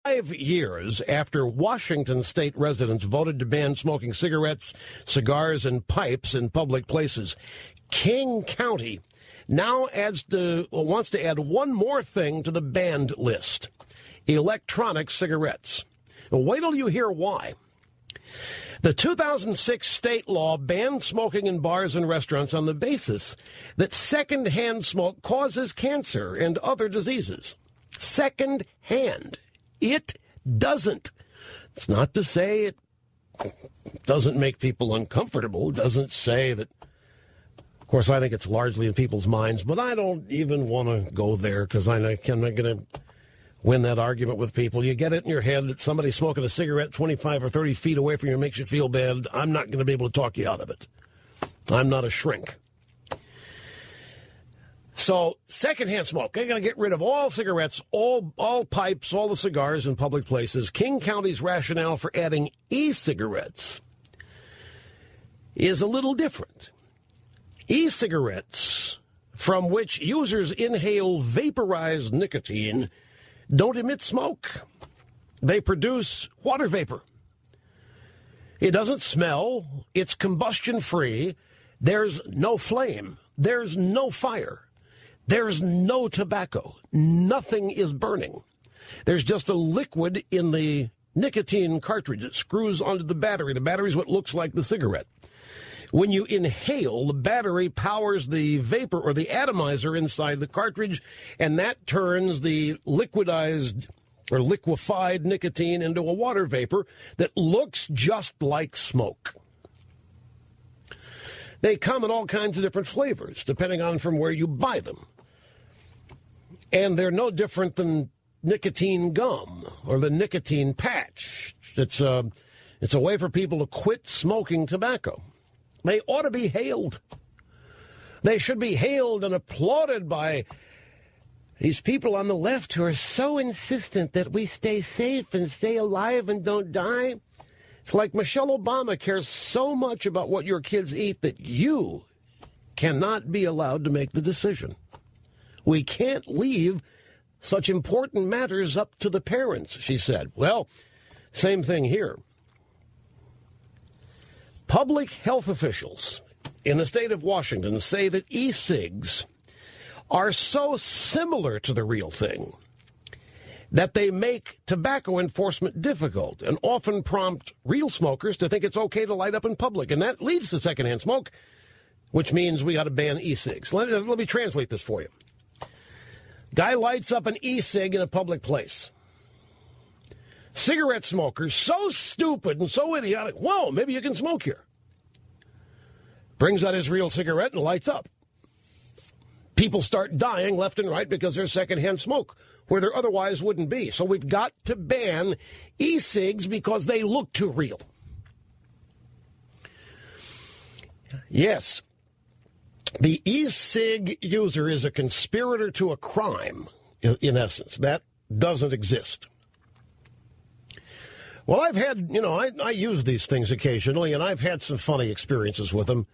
5 years after Washington state residents voted to ban smoking cigarettes, cigars, and pipes in public places, King County now wants to add one more thing to the banned list: electronic cigarettes. Well, wait till you hear why. The 2006 state law banned smoking in bars and restaurants on the basis that secondhand smoke causes cancer and other diseases. Secondhand. It doesn't. It's not to say it doesn't make people uncomfortable. It doesn't say that. Of course, I think it's largely in people's minds, but I don't even want to go there because I'm not going to win that argument with people. You get it in your head that somebody smoking a cigarette 25 or 30 feet away from you makes you feel bad. I'm not going to be able to talk you out of it. I'm not a shrink. So, secondhand smoke. They're going to get rid of all cigarettes, all pipes, all the cigars in public places. King County's rationale for adding e-cigarettes is a little different. E-cigarettes, from which users inhale vaporized nicotine, don't emit smoke. They produce water vapor. It doesn't smell. It's combustion-free. There's no flame. There's no fire. There's no tobacco. Nothing is burning. There's just a liquid in the nicotine cartridge that screws onto the battery. The battery is what looks like the cigarette. When you inhale, the battery powers the vapor or the atomizer inside the cartridge, and that turns the liquidized or liquefied nicotine into a water vapor that looks just like smoke. They come in all kinds of different flavors, depending on from where you buy them. And they're no different than nicotine gum or the nicotine patch. It's a way for people to quit smoking tobacco. They ought to be hailed. They should be hailed and applauded by these people on the left who are so insistent that we stay safe and stay alive and don't die. It's like Michelle Obama cares so much about what your kids eat that you cannot be allowed to make the decision. We can't leave such important matters up to the parents, she said. Well, same thing here. Public health officials in the state of Washington say that e-cigs are so similar to the real thing that they make tobacco enforcement difficult and often prompt real smokers to think it's okay to light up in public. And that leads to secondhand smoke, which means we got to ban e-cigs. Let me translate this for you. Guy lights up an e-cig in a public place. Cigarette smokers, so stupid and so idiotic, whoa, maybe you can smoke here. Brings out his real cigarette and lights up. People start dying left and right because there's secondhand smoke where there otherwise wouldn't be. So we've got to ban e-cigs because they look too real. Yes, the e-cig user is a conspirator to a crime, in essence. That doesn't exist. Well, I've had, I use these things occasionally, and I've had some funny experiences with them.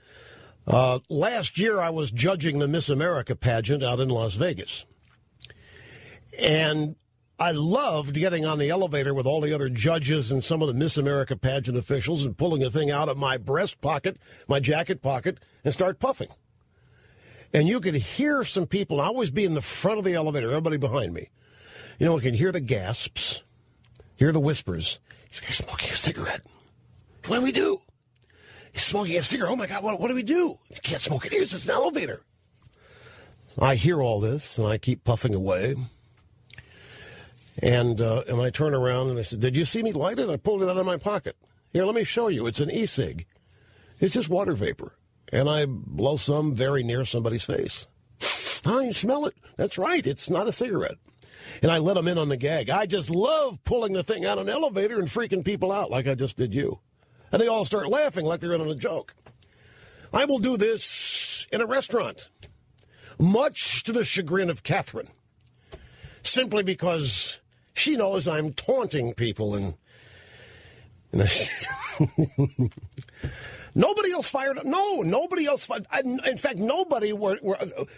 Last year, I was judging the Miss America pageant out in Las Vegas. And I loved getting on the elevator with all the other judges and some of the Miss America pageant officials and pulling a thing out of my breast pocket, my jacket pocket, and start puffing. And you could hear some people, I always be in the front of the elevator, everybody behind me. You can hear the gasps, hear the whispers. He's smoking a cigarette. What do we do? He's smoking a cigarette. Oh, my God, what do we do? You can't smoke it here. It's just an elevator. I hear all this, and I keep puffing away. And I turn around, and I said, did you see me light it? I pulled it out of my pocket. Here, let me show you. It's an e-cig. It's just water vapor. And I blow some very near somebody's face. Oh, you smell it. That's right. It's not a cigarette. And I let them in on the gag. I just love pulling the thing out of an elevator and freaking people out like I just did you. And they all start laughing like they're in on a joke. I will do this in a restaurant, much to the chagrin of Catherine, simply because she knows I'm taunting people. And nobody else fired up. No, nobody else fired. In fact, nobody were.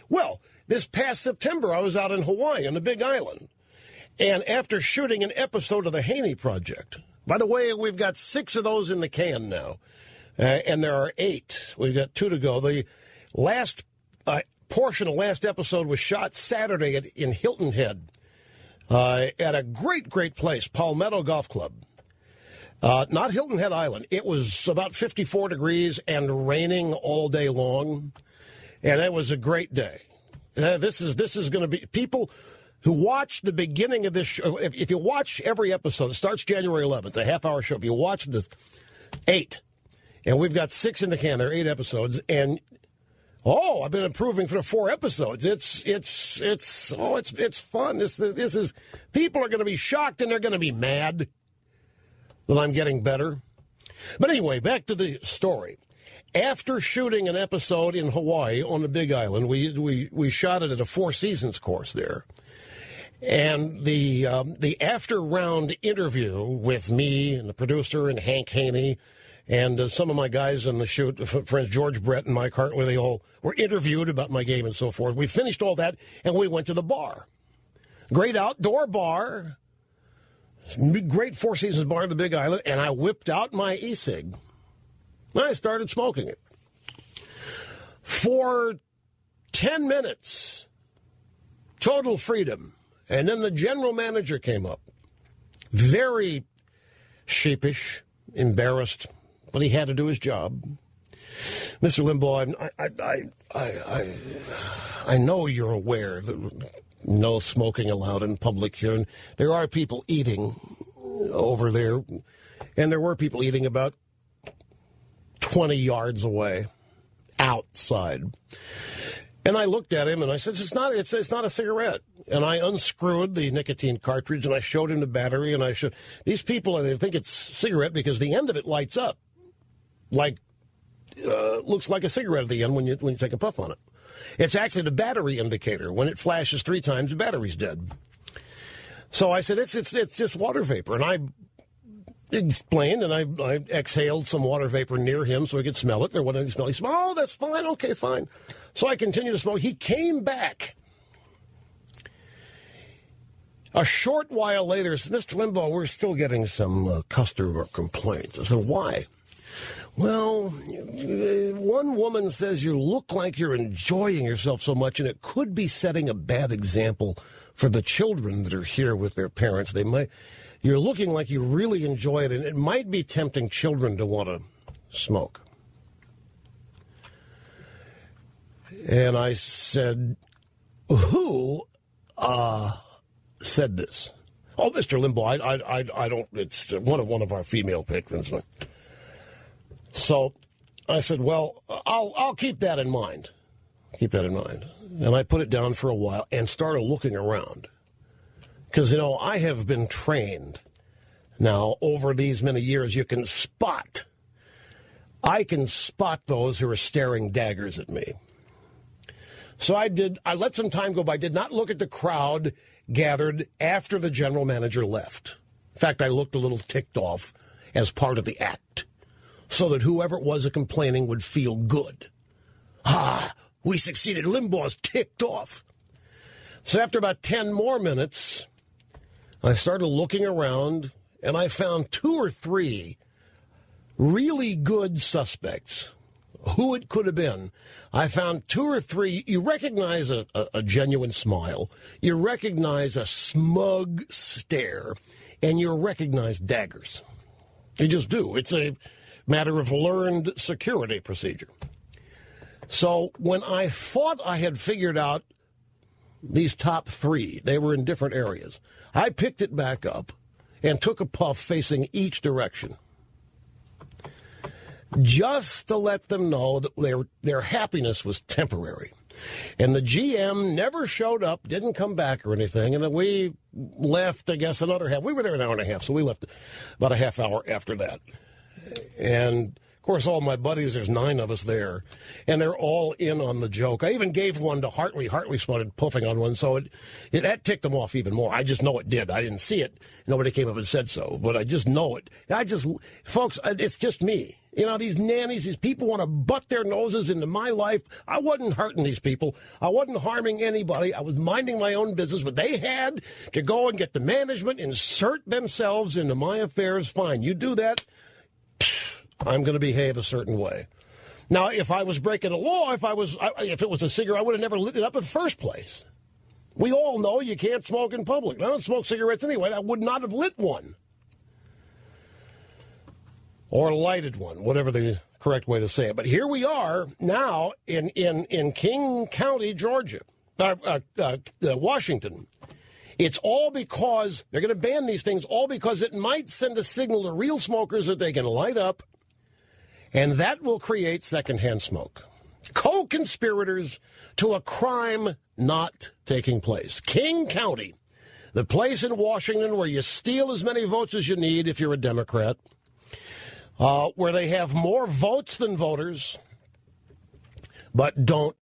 Well, this past September, I was out in Hawaii on the Big Island. And after shooting an episode of The Haney Project, by the way, we've got 6 of those in the can now, and there are 8. We've got 2 to go. The last portion of last episode was shot Saturday in Hilton Head at a great, great place, Palmetto Golf Club. Not Hilton Head Island. It was about 54 degrees and raining all day long, and it was a great day. This is going to be people who watch the beginning of this show. If you watch every episode, it starts January 11th, a half-hour show. If you watch the 8, and we've got 6 in the can, there are 8 episodes, and I've been improving for the 4 episodes. It's fun. This is people are going to be shocked and they're going to be mad that I'm getting better. But anyway, back to the story. After shooting an episode in Hawaii on the Big Island, we shot it at a Four Seasons course there. And the after-round interview with me and the producer and Hank Haney and some of my guys on the shoot, friends George Brett and Mike Hartley, they all were interviewed about my game and so forth. We finished all that, and we went to the bar. Great outdoor bar. Great Four Seasons bar in the Big Island, and I whipped out my e-cig. I started smoking it. For 10 minutes, total freedom. And then the general manager came up, very sheepish, embarrassed, but he had to do his job. Mr. Limbaugh, I know you're aware that no smoking allowed in public here, and there are people eating over there, and there were people eating about 20 yards away, outside. And I looked at him and I said, it's not a cigarette. And I unscrewed the nicotine cartridge and I showed him the battery and I showed these people, they think it's cigarette because the end of it lights up like looks like a cigarette at the end when you take a puff on it. It's actually the battery indicator. When it flashes 3 times, the battery's dead. So I said, it's just water vapor. And I explained, and I exhaled some water vapor near him so he could smell it. There wasn't any smell. He said, oh, that's fine. Okay, fine. So I continued to smoke. He came back a short while later. Said, Mr. Limbaugh, we're still getting some customer complaints. I said, why? Well, one woman says you look like you're enjoying yourself so much, and it could be setting a bad example for the children that are here with their parents. You're looking like you really enjoy it, and it might be tempting children to want to smoke. And I said, who said this? Oh, Mr. Limbaugh, I don't, it's one of our female patrons. So I said, well, I'll keep that in mind. Keep that in mind. And I put it down for a while and started looking around. Because, I have been trained now over these many years. I can spot those who are staring daggers at me. So I let some time go by, did not look at the crowd gathered after the general manager left. In fact, I looked a little ticked off as part of the act so that whoever it was complaining would feel good. We succeeded. Limbaugh's ticked off. So after about 10 more minutes, I started looking around, and I found 2 or 3 really good suspects. Who it could have been. I found 2 or 3. You recognize a genuine smile. You recognize a smug stare. And you recognize daggers. You just do. It's a matter of learned security procedure. So when I thought I had figured out these top 3, they were in different areas, I picked it back up and took a puff facing each direction, just to let them know that their happiness was temporary. And the GM never showed up, didn't come back or anything, and then we left, I guess, another half. We were there an hour and a half, so we left about a half hour after that. And, of course, all my buddies, there's 9 of us there, and they're all in on the joke. I even gave one to Hartley. Hartley started puffing on one, so that ticked him off even more. I just know it did. I didn't see it. Nobody came up and said so, but I just know it. Folks, it's just me. You know, these nannies, these people want to butt their noses into my life. I wasn't hurting these people. I wasn't harming anybody. I was minding my own business, but they had to go and get the management, insert themselves into my affairs. Fine, you do that, I'm going to behave a certain way. Now, if I was breaking a law, if it was a cigarette, I would have never lit it up in the first place. We all know you can't smoke in public. I don't smoke cigarettes anyway. I would not have lit one. Or lighted one, whatever the correct way to say it. But here we are now in King County, Georgia, Washington. It's all because they're going to ban these things, all because it might send a signal to real smokers that they can light up, and that will create secondhand smoke. Co-conspirators to a crime not taking place. King County, the place in Washington where you steal as many votes as you need if you're a Democrat, where they have more votes than voters, but don't